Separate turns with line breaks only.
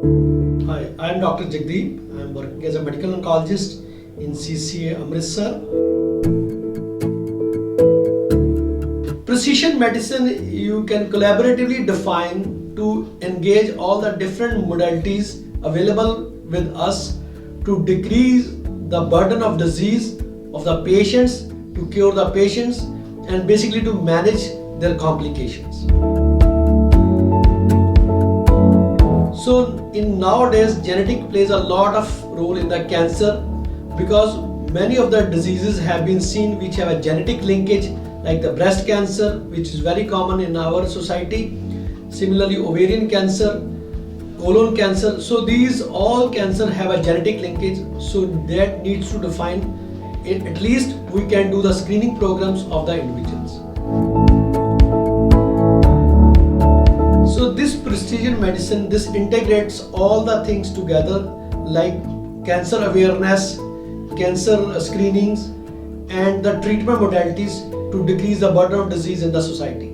Hi, I am Dr. Jagdeep. I am working as a medical oncologist in CCA Amritsar. Precision medicine you can collaboratively define to engage all the different modalities available with us to decrease the burden of disease of the patients, to cure the patients, and basically to manage their complications. So in nowadays, genetic plays a lot of role in the cancer because many of the diseases have been seen which have a genetic linkage, like the breast cancer, which is very common in our society. Similarly, ovarian cancer, colon cancer. So these all cancer have a genetic linkage. So that needs to define it. At least we can do the screening programs of the individuals. So this precision medicine, this integrates all the things together like cancer awareness, cancer screenings, and the treatment modalities to decrease the burden of disease in the society.